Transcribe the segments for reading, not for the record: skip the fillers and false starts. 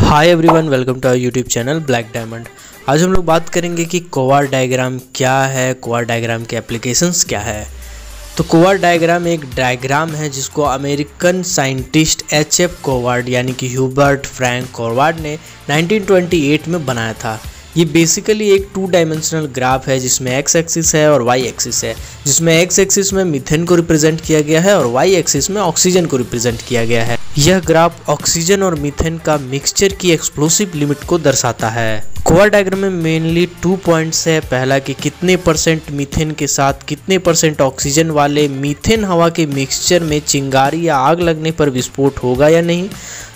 Hi everyone, welcome to our YouTube channel black diamond. आज हम लोग बात करेंगे कि कोवार्ड डायग्राम क्या है, कोवार्ड डायग्राम के एप्लीकेशंस क्या है। तो कोवार्ड डायग्राम एक डायग्राम है जिसको अमेरिकन साइंटिस्ट एच.एफ. कोवार्ड यानी कि ह्यूबर्ट फ्रैंक कोवार्ड ने 1928 में बनाया था। ये बेसिकली एक 2 डायमेंशनल ग्राफ है जिसमें एक्स एक्सिस है और वाई एक्सिस है, जिसमें एक्स एक्सिस में मीथेन को रिप्रेजेंट किया गया है और वाई एक्सिस में ऑक्सीजन को रिप्रेजेंट किया गया है। यह ग्राफ ऑक्सीजन और मीथेन का मिक्सचर की एक्सप्लोसिव लिमिट को दर्शाता है। कोवार्ड डायग्राम में मेनली 2 पॉइंट्स है। पहला कि कितने % मीथेन के साथ कितने % ऑक्सीजन वाले मीथेन हवा के मिक्सचर में चिंगारी या आग लगने पर विस्फोट होगा या नहीं।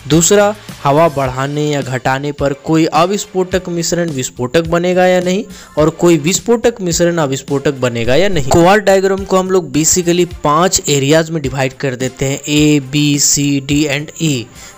दूसरा, हवा बढ़ाने या घटाने पर कोई अविस्फोटक मिश्रण विस्फोटक बनेगा या नहीं और कोई विस्फोटक मिश्रण अविस्फोटक बनेगा या नहीं। कोवार्ड डायग्राम को हम लोग बेसिकली 5 एरियाज में डिवाइड कर देते हैं, A, B, C, D and E,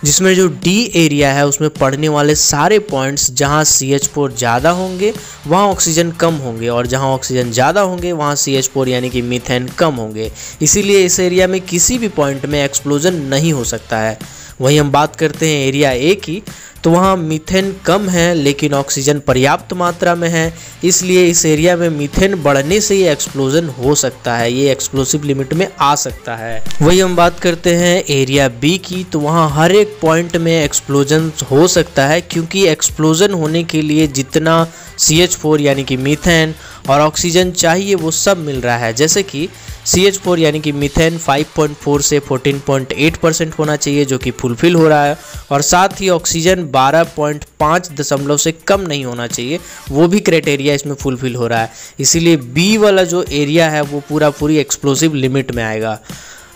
जिसमें जो D एरिया है उसमें पड़ने वाले सारे पॉइंट्स जहां CH4 ज़्यादा होंगे वहां ऑक्सीजन कम होंगे और जहां ऑक्सीजन ज़्यादा होंगे वहां CH4 यानी कि मीथेन कम होंगे। इसीलिए इस एरिया में किसी भी पॉइंट में एक्सप्लोजन नहीं हो सकता है। वहीं हम बात करते हैं एरिया ए की, तो वहाँ मीथेन कम है लेकिन ऑक्सीजन पर्याप्त मात्रा में है, इसलिए इस एरिया में मीथेन बढ़ने से ये एक्सप्लोजन हो सकता है, ये एक्सप्लोसिव लिमिट में आ सकता है। वही हम बात करते हैं एरिया बी की, तो वहाँ हर एक पॉइंट में एक्सप्लोजन हो सकता है क्योंकि एक्सप्लोजन होने के लिए जितना CH4 यानी कि मीथेन और ऑक्सीजन चाहिए वो सब मिल रहा है। जैसे कि CH4 यानी कि मीथेन 5.4 से 14.8% होना चाहिए जो कि फुलफिल हो रहा है, और साथ ही ऑक्सीजन 12.5 से कम नहीं होना चाहिए, वो भी क्राइटेरिया इसमें फुलफिल हो रहा है। इसीलिए बी वाला जो एरिया है वो पूरी एक्सप्लोसिव लिमिट में आएगा।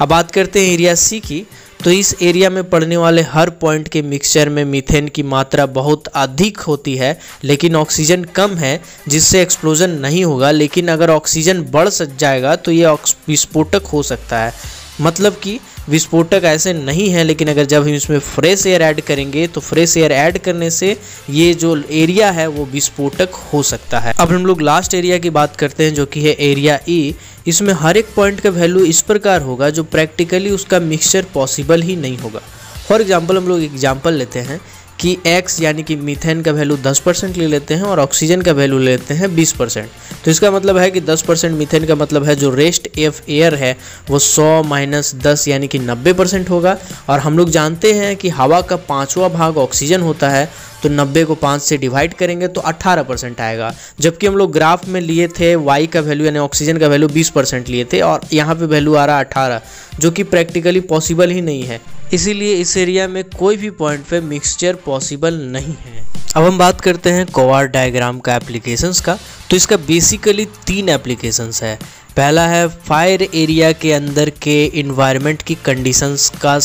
अब बात करते हैं एरिया सी की, तो इस एरिया में पड़ने वाले हर पॉइंट के मिक्सचर में मीथेन की मात्रा बहुत अधिक होती है लेकिन ऑक्सीजन कम है, जिससे एक्सप्लोजन नहीं होगा। लेकिन अगर ऑक्सीजन बढ़ जाएगा तो ये विस्फोटक हो सकता है। मतलब कि विस्फोटक ऐसे नहीं है, लेकिन अगर जब हम इसमें फ्रेश एयर ऐड करेंगे तो फ्रेश एयर ऐड करने से ये जो एरिया है वो विस्फोटक हो सकता है। अब हम लोग लास्ट एरिया की बात करते हैं जो कि है एरिया ई। इसमें हर एक पॉइंट का वैल्यू इस प्रकार होगा जो प्रैक्टिकली उसका मिक्सचर पॉसिबल ही नहीं होगा। फॉर एग्जाम्पल हम लोग एग्जाम्पल लेते हैं कि X यानी कि मीथेन का वैल्यू 10% ले लेते हैं और ऑक्सीजन का वैल्यू ले लेते हैं 20%। तो इसका मतलब है कि 10% मीथेन का मतलब है जो रेस्ट ऑफ एयर है वो 100 - 10 यानी कि 90% होगा। और हम लोग जानते हैं कि हवा का 5वां भाग ऑक्सीजन होता है, तो 90 को 5 से डिवाइड करेंगे तो 18% आएगा। जबकि हम लोग ग्राफ में लिए थे Y का वैल्यू यानी ऑक्सीजन का वैल्यू 20% लिए थे और यहाँ पे वैल्यू आ रहा 18, जो कि प्रैक्टिकली पॉसिबल ही नहीं है। इसीलिए इस एरिया में कोई भी पॉइंट पे मिक्सचर पॉसिबल नहीं है। अब हम बात करते हैं कोवार्ड डायग्राम का एप्लीकेशंस का। तो इसका बेसिकली 3 एप्लीकेशंस है। पहला है फायर एरिया के अंदर के इन्वायरमेंट की कंडीशंस का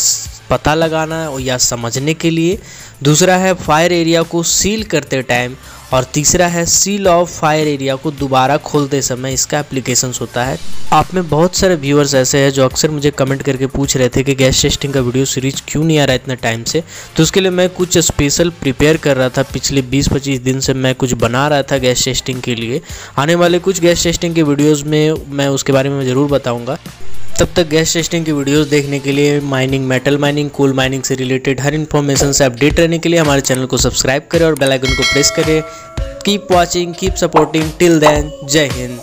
पता लगाना या समझने के लिए। दूसरा है फायर एरिया को सील करते टाइम, और तीसरा है सील ऑफ फायर एरिया को दोबारा खोलते समय इसका एप्लीकेशंस होता है। आप में बहुत सारे व्यूअर्स ऐसे हैं जो अक्सर मुझे कमेंट करके पूछ रहे थे कि गैस टेस्टिंग का वीडियो सीरीज क्यों नहीं आ रहा इतना टाइम से। तो उसके लिए मैं कुछ स्पेशल प्रिपेयर कर रहा था। पिछले 20-25 दिन से मैं कुछ बना रहा था गैस टेस्टिंग के लिए। आने वाले कुछ गैस टेस्टिंग के वीडियोज़ में मैं उसके बारे में ज़रूर बताऊँगा। तब तक गैस टेस्टिंग की वीडियोस देखने के लिए, mining, metal mining, coal mining से रिलेटेड हर इन्फॉर्मेशन से अपडेट रहने के लिए हमारे चैनल को सब्सक्राइब करें और बेल आइकन को प्रेस करें। Keep watching, keep supporting, till then, Jai Hind.